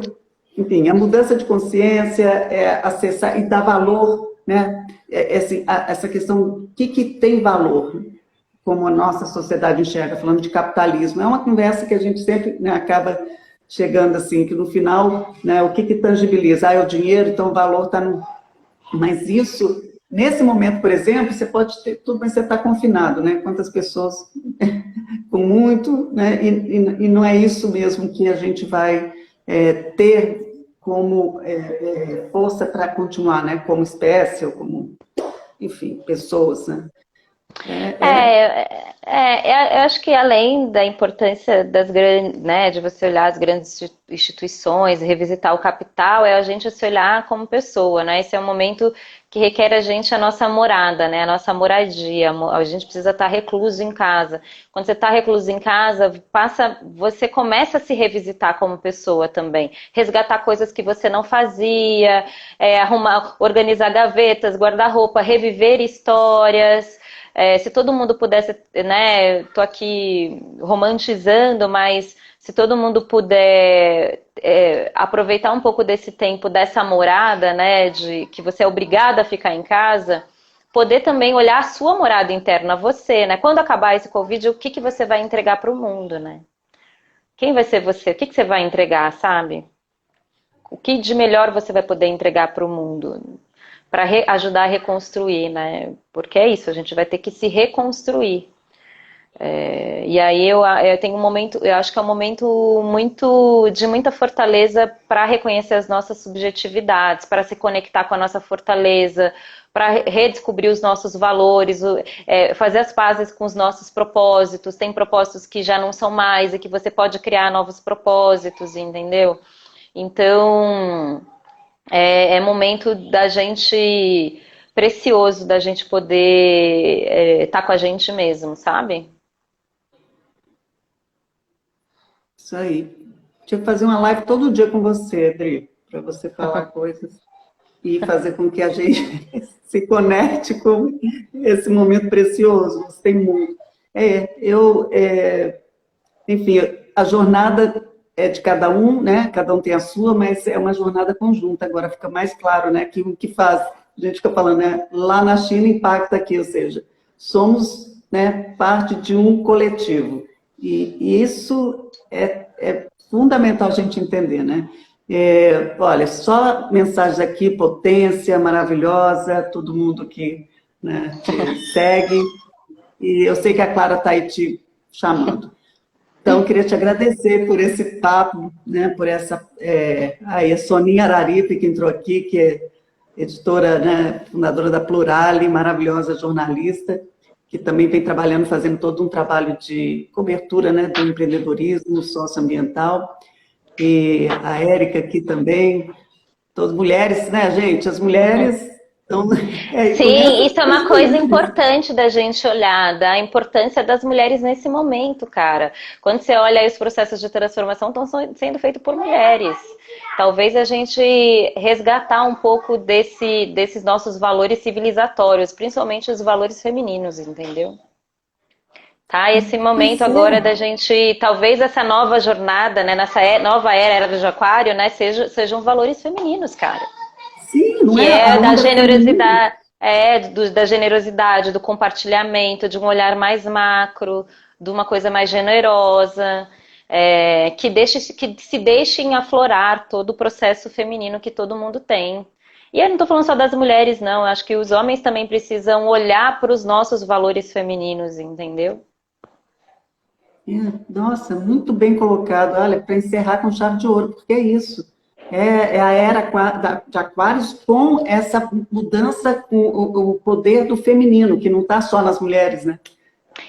Enfim, a mudança de consciência, acessar e dar valor, né? Essa questão, o que tem valor, como a nossa sociedade enxerga, falando de capitalismo. É uma conversa que a gente sempre, né, acaba chegando assim, que no final, né, o que tangibiliza? É o dinheiro, então o valor está no... Mas isso, nesse momento, por exemplo, você pode ter tudo, mas você está confinado, né? Quantas pessoas com muito, né? E não é isso mesmo que a gente vai ter como força para continuar, né? Como espécie, ou como, enfim, pessoas, né? Eu acho que além da importância das grandes, né, de você olhar as grandes instituições, revisitar o capital, é a gente se olhar como pessoa, né? Esse é um momento que requer a gente a nossa morada, né? A nossa moradia. A gente precisa estar recluso em casa. Quando você está recluso em casa, você começa a se revisitar como pessoa também. Resgatar coisas que você não fazia, arrumar, organizar gavetas, guardar-roupa, reviver histórias. Se todo mundo pudesse, né, tô aqui romantizando, mas se todo mundo puder aproveitar um pouco desse tempo, dessa morada, né, de que você é obrigada a ficar em casa, poder também olhar a sua morada interna, você, né? Quando acabar esse Covid, o que que você vai entregar para o mundo, né? Quem vai ser você? O que que você vai entregar, sabe? O que de melhor você vai poder entregar para o mundo? Para ajudar a reconstruir, né? Porque é isso, a gente vai ter que se reconstruir. E aí eu tenho um momento, eu acho que é um momento de muita fortaleza para reconhecer as nossas subjetividades, para se conectar com a nossa fortaleza, para redescobrir os nossos valores, fazer as pazes com os nossos propósitos. Tem propósitos que já não são mais e que você pode criar novos propósitos, entendeu? Então, é momento da gente, precioso da gente poder estar com a gente mesmo, sabe? Isso aí. Tinha que fazer uma live todo dia com você, Adri, para você falar coisas e fazer com que a gente se conecte com esse momento precioso. Você tem muito. Enfim, a jornada é de cada um, né? Cada um tem a sua, mas é uma jornada conjunta. Agora fica mais claro, né? Que o que faz, a gente fica falando, né? Lá na China impacta aqui, ou seja, somos, né, parte de um coletivo. E isso é fundamental a gente entender, né? Olha, só mensagens aqui, potência maravilhosa, todo mundo que, né, te segue. E eu sei que a Clara está aí te chamando. Então, eu queria te agradecer por esse papo, né, por essa... aí a Soninha Araripe, que entrou aqui, que é editora, né, fundadora da Plurale, maravilhosa jornalista, que também vem trabalhando, fazendo todo um trabalho de cobertura, né, do empreendedorismo socioambiental. E a Érica aqui também, todas mulheres, né, gente? As mulheres... Então, Sim, conheça isso é as uma coisa mulheres. importante da gente olhar, da importância das mulheres nesse momento, cara. Quando você olha aí, os processos de transformação estão sendo feitos por mulheres. Talvez a gente resgatar um pouco desses nossos valores civilizatórios, principalmente os valores femininos, entendeu? Tá, esse momento Pois agora é. da gente, talvez essa nova jornada, né, nessa nova era do Aquário, né, sejam valores femininos, cara, Sim, não que é é a da onda feminina? generosidade, da generosidade, do compartilhamento, de um olhar mais macro, de uma coisa mais generosa, que se deixem aflorar todo o processo feminino que todo mundo tem. E eu não estou falando só das mulheres, não. Eu acho que os homens também precisam olhar para os nossos valores femininos, entendeu? Nossa, muito bem colocado. Olha, para encerrar com chave de ouro, porque é isso. É a era de Aquários com essa mudança, com o poder do feminino, que não está só nas mulheres, né?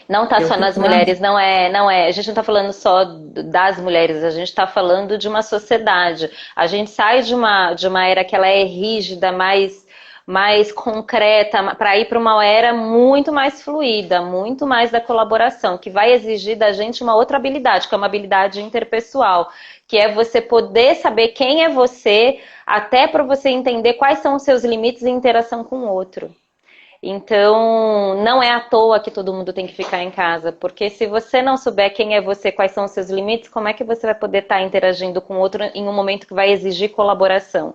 Não está Que é o só que nas traz. mulheres, não é. A gente não está falando só das mulheres, a gente está falando de uma sociedade. A gente sai de uma era que ela é rígida, mais concreta, para ir para uma era muito mais fluida, muito mais da colaboração, que vai exigir da gente uma outra habilidade, que é uma habilidade interpessoal, que é você poder saber quem é você, até para você entender quais são os seus limites em interação com o outro. Então, não é à toa que todo mundo tem que ficar em casa, porque se você não souber quem é você, quais são os seus limites, como é que você vai poder estar interagindo com o outro em um momento que vai exigir colaboração?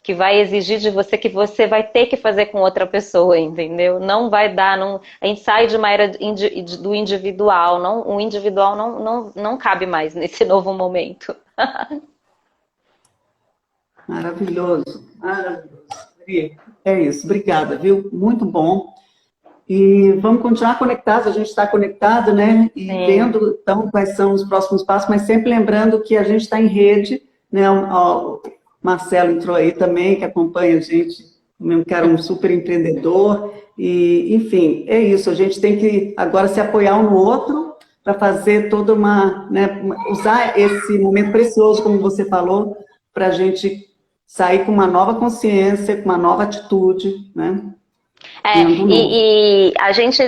Que vai exigir de você que você vai ter que fazer com outra pessoa, entendeu? Não vai dar, não, a gente sai de uma era do individual, não, o individual não cabe mais nesse novo momento. Maravilhoso, maravilhoso. Pri, é isso, obrigada, viu? Muito bom. E vamos continuar conectados, a gente está conectado, né? E Sim. vendo, então, quais são os próximos passos, mas sempre lembrando que a gente está em rede, né? O Marcelo entrou aí também, que acompanha a gente um cara um super empreendedor, e enfim, é isso, a gente tem que agora se apoiar um no outro para fazer toda uma, né, usar esse momento precioso, como você falou, para a gente sair com uma nova consciência, com uma nova atitude, né? Vendo o novo. E a gente,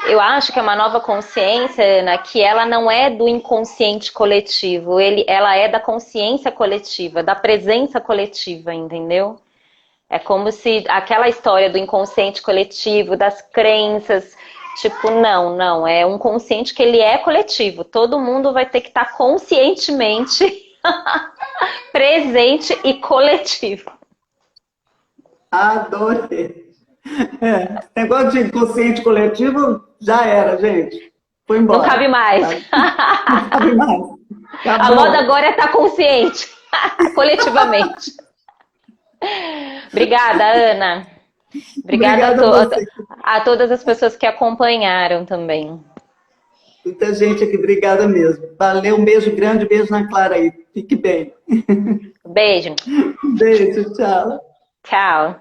eu acho que é uma nova consciência, Ana, que ela não é do inconsciente coletivo, ela é da consciência coletiva, da presença coletiva, entendeu? É como se aquela história do inconsciente coletivo, das crenças, tipo, não, é um consciente que ele é coletivo. Todo mundo vai ter que estar conscientemente presente e coletivo. Adorei. Negócio de inconsciente coletivo já era, gente. Foi Não embora. cabe mais. Tá? Não cabe mais. A moda Acabou. agora é estar consciente, coletivamente. Obrigada, Ana. Obrigada Obrigada a você. a todas as pessoas que acompanharam também. Muita gente aqui, obrigada mesmo. Valeu, um beijo grande, beijo na Clara aí. Fique bem. Beijo. Beijo, tchau. Tchau.